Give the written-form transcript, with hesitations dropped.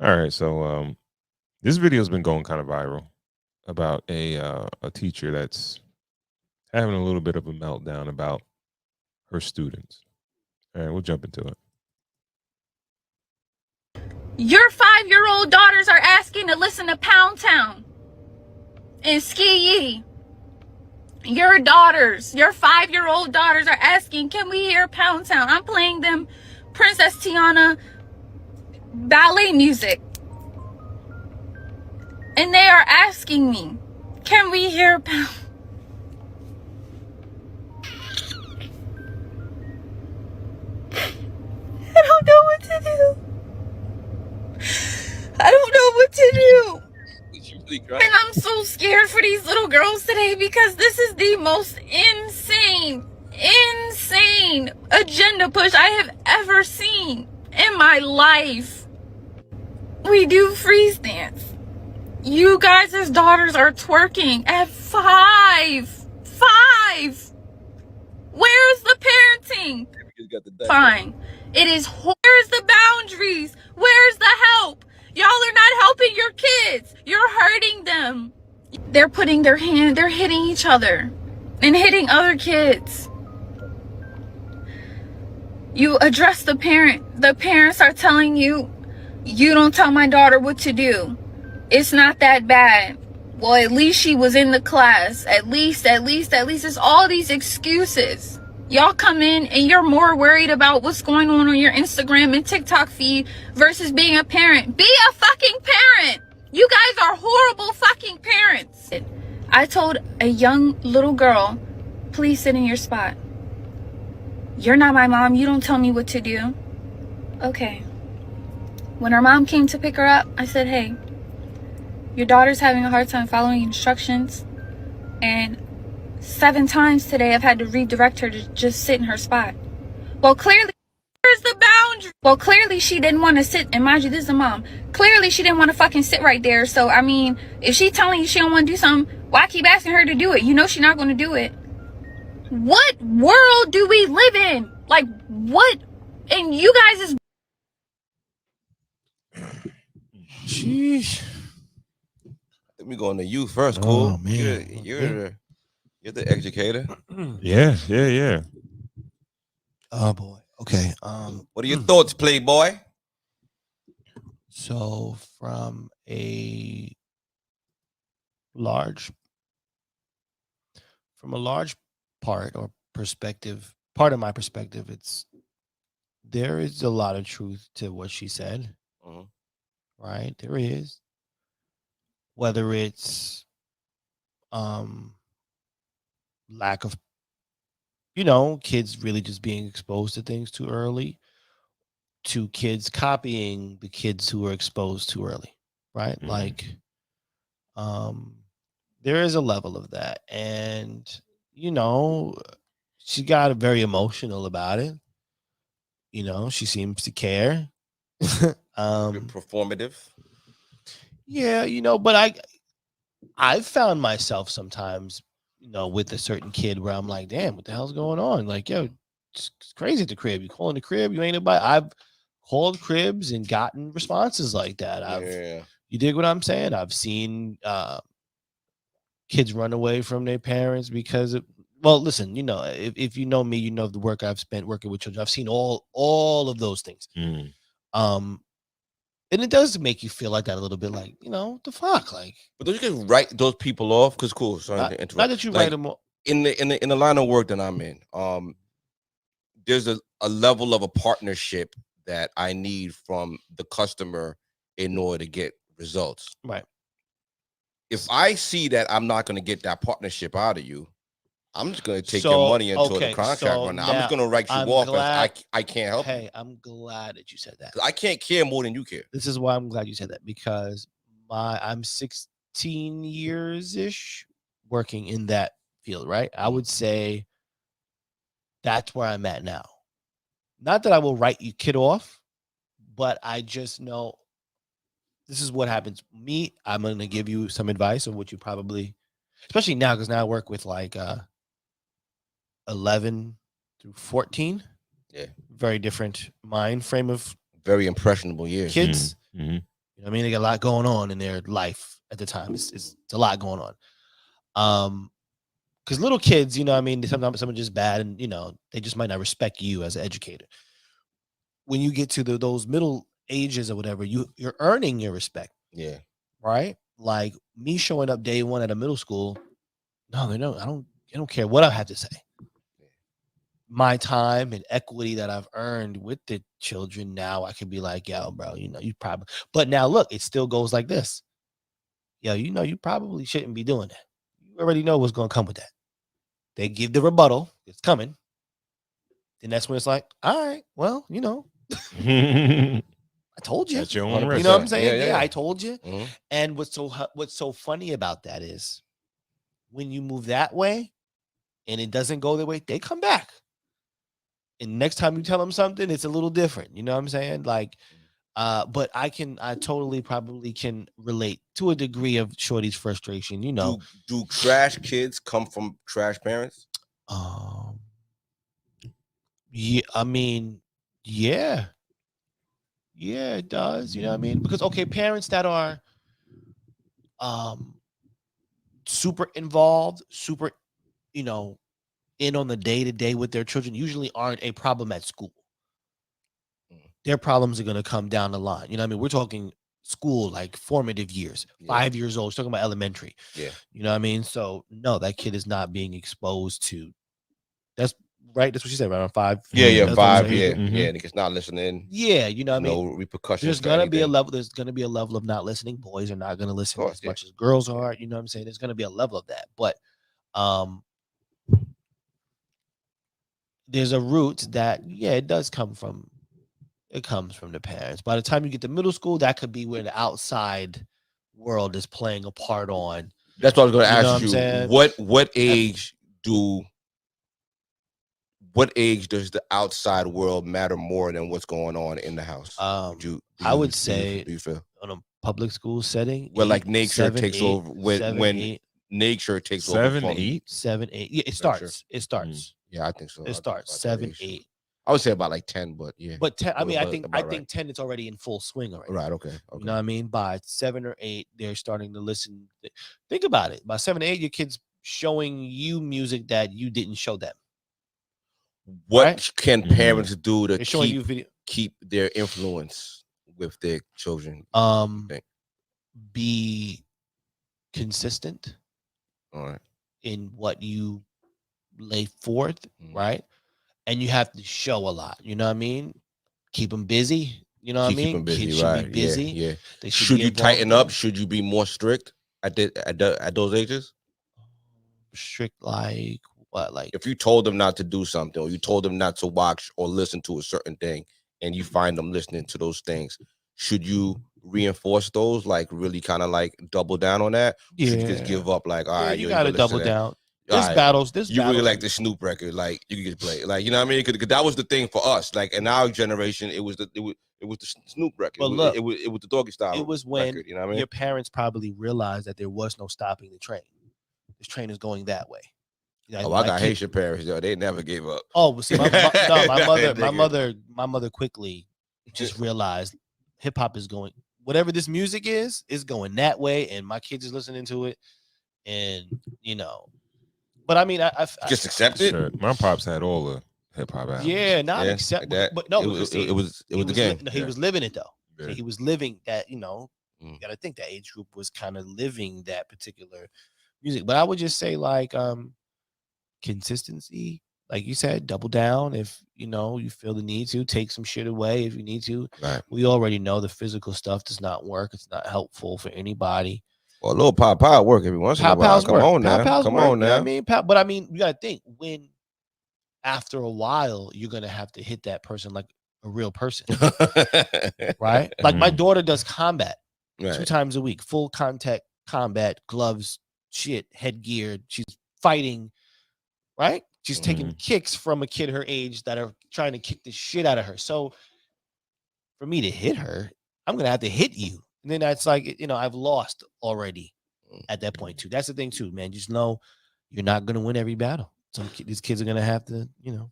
All right, so this video has been going kind of viral about a teacher that's having a little bit of a meltdown about her students. All right, we'll jump into it. Your 5-year-old daughters are asking to listen to Pound Town and Ski Yee. Your 5-year-old daughters are asking, can we hear Pound Town? I'm playing them Princess Tiana ballet music. And they are asking me, can we hear Pound? I don't know what to do. I don't know what to do. And I'm so scared for these little girls today because this is the most insane agenda push I have ever seen in my life. We do freeze dance. You guys' daughters are twerking at 5. Where's the parenting? Fine. It is, where's the boundaries? Where's the help? Y'all are not helping your kids. You're hurting them. They're putting their hand, they're hitting each other and hitting other kids. You address the parent. The parents are telling you, you don't tell my daughter what to do. It's not that bad. Well, at least she was in the class. At least. It's all these excuses. Y'all come in and you're more worried about what's going on your Instagram and TikTok feed versus being a parent. Be a fucking parent. You guys are horrible fucking parents. I told a young little girl, please sit in your spot. You're not my mom. You don't tell me what to do. Okay. When her mom came to pick her up, I said, hey, your daughter's having a hard time following instructions. And 7 times today I've had to redirect her to just sit in her spot. Well, clearly, where's the boundary? Well, clearly she didn't want to sit, and mind you, this is a mom. Clearly she didn't want to fucking sit right there. So, I mean, if she's telling you she don't want to do something, why keep asking her to do it? You know she's not going to do it. What world do we live in? Like, what? And you guys is... Sheesh. Let me go on to you first, cool. Oh, man. You're the educator. Yeah. Oh boy. Okay. What are your thoughts, Playboy? So from a large part or perspective, part of my perspective, there is a lot of truth to what she said. Right? There is. Whether it's lack of, kids really just being exposed to things too early, to kids copying the kids who were exposed too early, right? Like, there is a level of that. And, she got very emotional about it. She seems to care. Performative. Yeah, but I've found myself sometimes, with a certain kid where I'm like, damn, what the hell's going on? Like, yo, it's crazy at the crib. You calling the crib, you ain't nobody. I've called cribs and gotten responses like that. You dig what I'm saying? I've seen kids run away from their parents because of, well, listen, if you know me, you know the work I've spent working with children. I've seen all of those things. And it does make you feel like that a little bit, like, the fuck, like. But don't you can write those people off? Because cool, sorry to interrupt. Not that you write them off. In the line of work that I'm in, there's a level of a partnership that I need from the customer in order to get results. Right. If I see that I'm not going to get that partnership out of you, I'm just going to take your money until the contract runs out. I'm just going to write you off because I can't help you. Hey, I'm glad that you said that. I can't care more than you care. This is why I'm glad you said that, because I'm 16 years-ish working in that field, right? I would say that's where I'm at now. Not that I will write you kid off, but I just know this is what happens. Me, I'm going to give you some advice on what you probably, especially now, because now I work with like 11 through 14. Yeah. Very different mind frame of very impressionable years. Kids. You know what I mean? They got a lot going on in their life at the time. It's a lot going on. Because little kids, you know what I mean, sometimes some are just bad and, you know, they just might not respect you as an educator. When you get to those middle ages or whatever, you're earning your respect. Yeah. Right? Like me showing up day one at a middle school, no, they don't. I don't care what I have to say. My time and equity that I've earned with the children, now I can be like, yo, bro, you know, you probably, but now look, it still goes like this. Yo, you know, you probably shouldn't be doing that. You already know what's going to come with that. They give the rebuttal, it's coming. Then that's when it's like, all right, well, you know, I told you. That's your own You risk. know what I'm saying? Yeah. I told you. Mhm. And what's so funny about that is when you move that way and it doesn't go their way, they come back. And next time you tell them something, it's a little different. You know what I'm saying? Like, but I totally probably can relate to a degree of Shorty's frustration. You know, Do trash kids come from trash parents? Yeah, I mean, yeah, it does. You know what I mean? Because okay, parents that are super involved, super, you know, in on the day to day with their children usually aren't a problem at school. Their problems are going to come down the line. You know what I mean? We're talking school, like formative years, 5 years old. We're talking about elementary. Yeah. You know what I mean? So no, that kid is not being exposed to. That's right. That's what she said, around 5. Yeah, That's what I'm 5. saying. Yeah. And it's not listening. Yeah, you know what I mean? No repercussions. There's gonna be a level. There's gonna be a level of not listening. Boys are not gonna listen as much as girls are. You know what I'm saying? There's gonna be a level of that, but there's a root that it does come from. It comes from the parents. By the time you get to middle school, that could be where the outside world is playing a part on. That's what I was going to ask you. What age does the outside world matter more than what's going on in the house? I would say on a public school setting, where like nature takes over. When nature takes over. 7, 8? 7, 8. Yeah, it starts. It starts. Yeah, I think so. It starts 7, 8. I would say about like 10, but yeah. But 10, I mean, I think 10 is already in full swing already. Right. Okay. You know what I mean? By 7 or 8, they're starting to listen. Think about it. By 7 or 8, your kid's showing you music that you didn't show them. What can parents do to keep their influence with their children? Be consistent. All right. In what you lay forth, right? And you have to show a lot. You know what I mean? Keep them busy. You know what I mean? Keep them busy, kids right? Should be busy. Yeah. Should you tighten up? Should you be more strict at those ages? Strict like what? Like if you told them not to do something, or you told them not to watch or listen to a certain thing, and you find them listening to those things, should you reinforce those? Like really kind of like double down on that? Yeah. Should you just give up? Like all right, you gotta double down. This right. battles. You really like the Snoop record, like you can just play, like you know what I mean? Because that was the thing for us. Like in our generation, it was the Snoop record. But look, it was the Doggy Style. It was when record, you know what I mean? Your parents probably realized that there was no stopping the train. This train is going that way. You know, I got Haitian parents. Yo, they never gave up. Oh, well, see, my mother quickly just realized hip hop is going. Whatever this music is going that way, and my kids is listening to it, and you know. But I mean, I just accept it. Sure. My pops had all the hip hop albums. Yeah, not accept that. But no, it was the game. He was living it though. Yeah. So he was living that. You know, you got to think that age group was kind of living that particular music. But I would just say like consistency, like you said, double down if you know you feel the need to. Take some shit away if you need to. Right. We already know the physical stuff does not work. It's not helpful for anybody. Well, a little pow work every once in a while. Come on now. Come on now. I mean, but I mean, you gotta think when after a while you're gonna have to hit that person like a real person, right? Like my daughter does combat 2 times a week, full contact combat, gloves, shit, headgear. She's fighting, right? She's taking kicks from a kid her age that are trying to kick the shit out of her. So for me to hit her, I'm gonna have to hit you. And then that's like, you know, I've lost already at that point too. That's the thing too, man. Just know you're not going to win every battle. These kids are going to have to, you know.